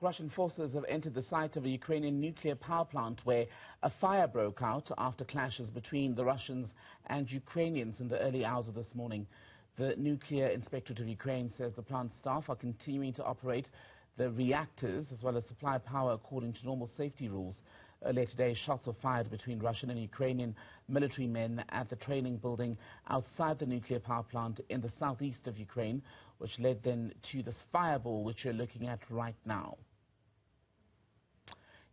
Russian forces have entered the site of a Ukrainian nuclear power plant where a fire broke out after clashes between the Russians and Ukrainians in the early hours of this morning. The Nuclear Inspectorate of Ukraine says the plant staff are continuing to operate the reactors as well as supply power according to normal safety rules. Earlier today, shots were fired between Russian and Ukrainian military men at the training building outside the nuclear power plant in the southeast of Ukraine, which led then to this fireball which you're looking at right now.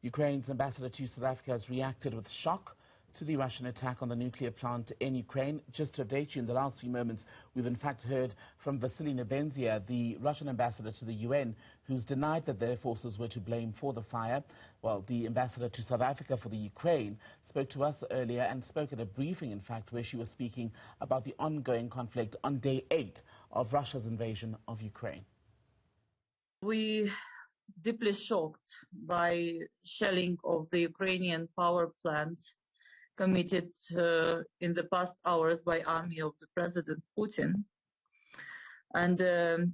Ukraine's ambassador to South Africa has reacted with shock to the Russian attack on the nuclear plant in Ukraine. Just to update you, in the last few moments, we've in fact heard from Vasily Nebenzia, the Russian ambassador to the UN, who's denied that their forces were to blame for the fire. Well, the ambassador to South Africa for the Ukraine spoke to us earlier and spoke at a briefing, in fact, where she was speaking about the ongoing conflict on day 8 of Russia's invasion of Ukraine. We deeply shocked by shelling of the Ukrainian power plant committed in the past hours by army of the President Putin. And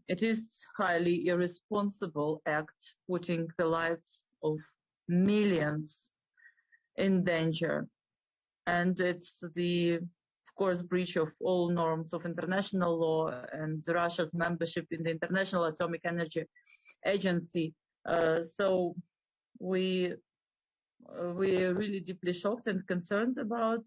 it is highly irresponsible act putting the lives of millions in danger. And it's the, of course, breach of all norms of international law and Russia's membership in the International Atomic Energy Agency. So we're really deeply shocked and concerned about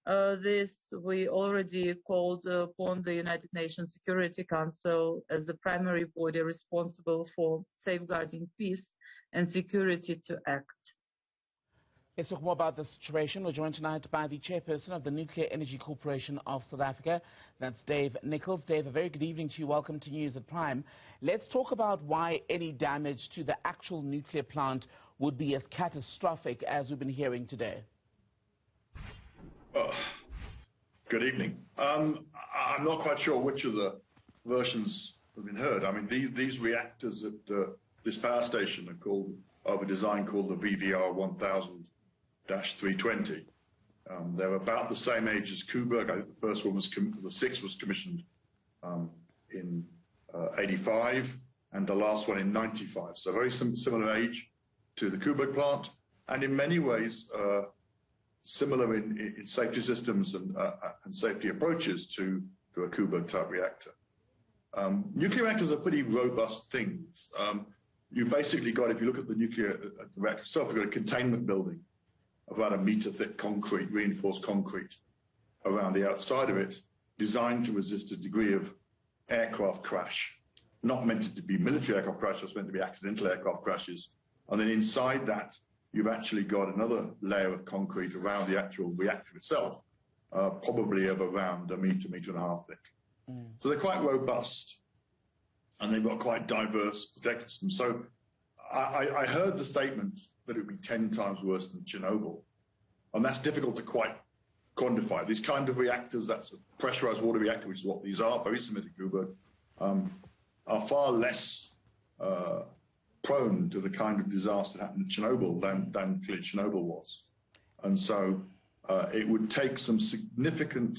this. We already called upon the United Nations Security Council as the primary body responsible for safeguarding peace and security to act. Let's talk more about the situation. We're joined tonight by the chairperson of the Nuclear Energy Corporation of South Africa. That's Dave Nichols. Dave, a very good evening to you. Welcome to News at Prime. Let's talk about why any damage to the actual nuclear plant would be as catastrophic as we've been hearing today. Good evening. I'm not quite sure which of the versions have been heard. I mean, these reactors at this power station are designed called the VVR 1000-320. They're about the same age as Coburg. I think the first one the 6 was commissioned in 85, and the last one in 95. So very similar age to the Coburg plant, and in many ways similar in safety systems and safety approaches to a Coburg-type reactor. Nuclear reactors are pretty robust things. You basically got, if you look at the nuclear reactor itself, you've got a containment building of about 1 meter thick concrete, reinforced concrete around the outside of it, designed to resist a degree of aircraft crash. Not meant to be military aircraft crashes, it's meant to be accidental aircraft crashes. And then inside that, you've actually got another layer of concrete around the actual reactor itself, probably of around 1 meter, 1.5 meters thick. So they're quite robust, and they've got quite diverse protective systems. So I heard the statement that it would be 10 times worse than Chernobyl, and that's difficult to quite quantify. These kind of reactors, that's a pressurized water reactor, which is what these are, very similar to Coburg, are far less prone to the kind of disaster that happened in Chernobyl than clearly Chernobyl was. And so it would take some significant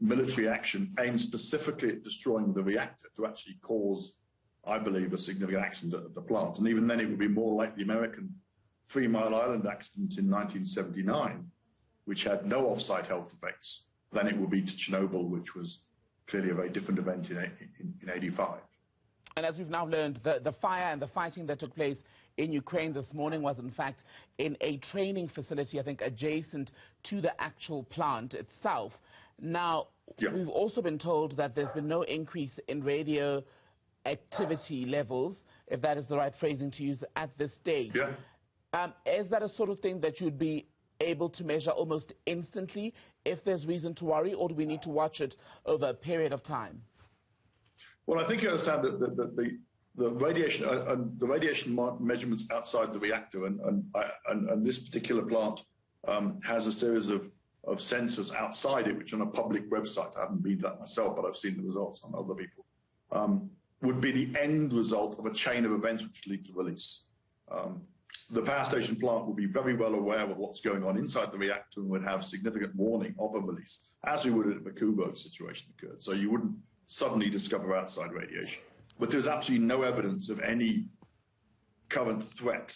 military action aimed specifically at destroying the reactor to actually cause, I believe, a significant accident at the plant. And even then it would be more like the American 3 Mile Island accident in 1979, which had no off-site health effects, than it would be to Chernobyl, which was clearly a very different event in 85. And as we've now learned, the fire and the fighting that took place in Ukraine this morning was in fact in a training facility, I think, adjacent to the actual plant itself. Now, We've also been told that there's been no increase in radio activity levels, if that is the right phrasing to use, at this stage. Is that a sort of thing that you'd be able to measure almost instantly if there's reason to worry, or do we need to watch it over a period of time? Well, I think you understand that the radiation measurements outside the reactor and this particular plant has a series of sensors outside it, which on a public website, I haven't been that myself, but I've seen the results on other people, would be the end result of a chain of events which lead to release. The power station plant will be very well aware of what's going on inside the reactor and would have significant warning of a release, as we would if a Coburg situation occurred. So you wouldn't suddenly discover outside radiation. But there's absolutely no evidence of any current threat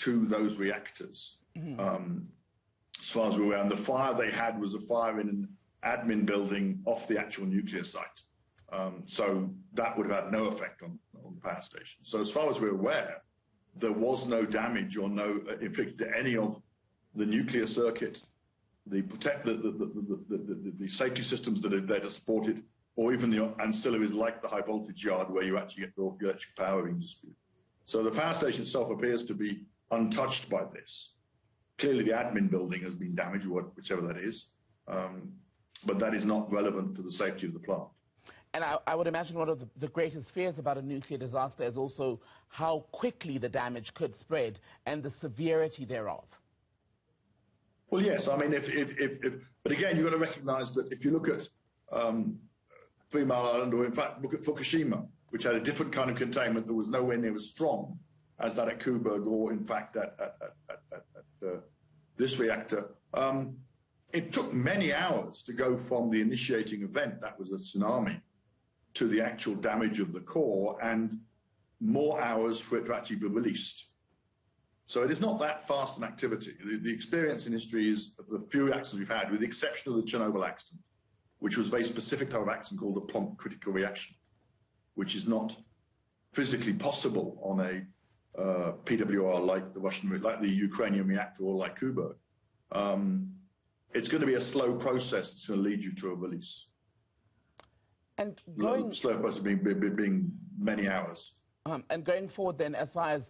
to those reactors. As far as we're aware, and the fire they had was a fire in an admin building off the actual nuclear site. So that would have had no effect on the power station. So as far as we're aware, there was no damage or no inflicted to any of the nuclear circuit, the safety systems that are there to support it, or even the ancillaries like the high voltage yard where you actually get the electric power being distributed. So the power station itself appears to be untouched by this. Clearly the admin building has been damaged, whichever that is, but that is not relevant to the safety of the plant. And I would imagine one of the greatest fears about a nuclear disaster is also how quickly the damage could spread and the severity thereof. Well, yes. I mean, but again, you've got to recognise that if you look at 3 Mile Island, or in fact look at Fukushima, which had a different kind of containment that was nowhere near as strong as that at Coburg, or in fact at this reactor, it took many hours to go from the initiating event, that was a tsunami, to the actual damage of the core, and more hours for it to actually be released. So it is not that fast an activity. The experience in history is of the few accidents we've had, with the exception of the Chernobyl accident, which was a very specific type of accident called a prompt critical reaction, which is not physically possible on a PWR like the Ukrainian reactor or like Coburg. It's going to be a slow process that's going to lead you to a release. And slow process being many hours. And going forward then, as far as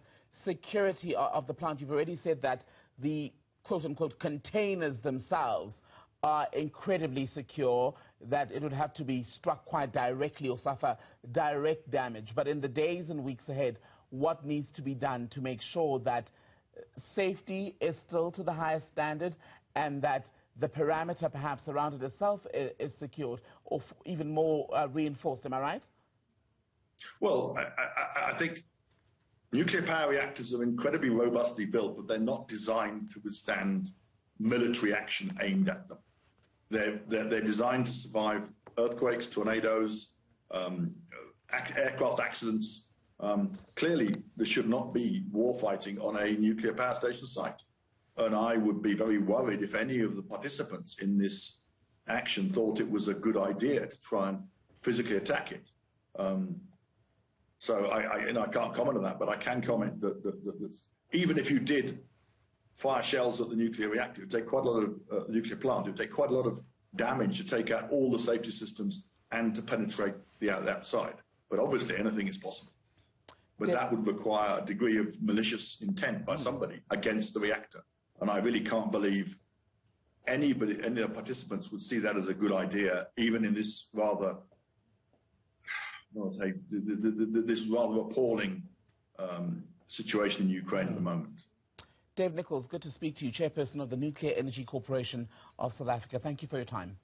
security of the plant, you've already said that the quote-unquote containers themselves are incredibly secure, that it would have to be struck quite directly or suffer direct damage. But in the days and weeks ahead, what needs to be done to make sure that safety is still to the highest standard, and that the parameter perhaps around it itself is secured or even more reinforced? Am I right? Well, I think nuclear power reactors are incredibly robustly built, but they're not designed to withstand military action aimed at them. They're designed to survive earthquakes, tornadoes, aircraft accidents. Clearly, there should not be warfighting on a nuclear power station site. And I would be very worried if any of the participants in this action thought it was a good idea to try and physically attack it. So I can't comment on that, but I can comment that even if you did fire shells at the nuclear reactor, it would take quite a lot of nuclear plant. It would take quite a lot of damage to take out all the safety systems and to penetrate the outside. But obviously, anything is possible. But that would require a degree of malicious intent by somebody against the reactor. And I really can't believe any of the participants would see that as a good idea, even in this rather, this rather appalling situation in Ukraine at the moment. Dave Nichols, good to speak to you, Chairperson of the Nuclear Energy Corporation of South Africa. Thank you for your time.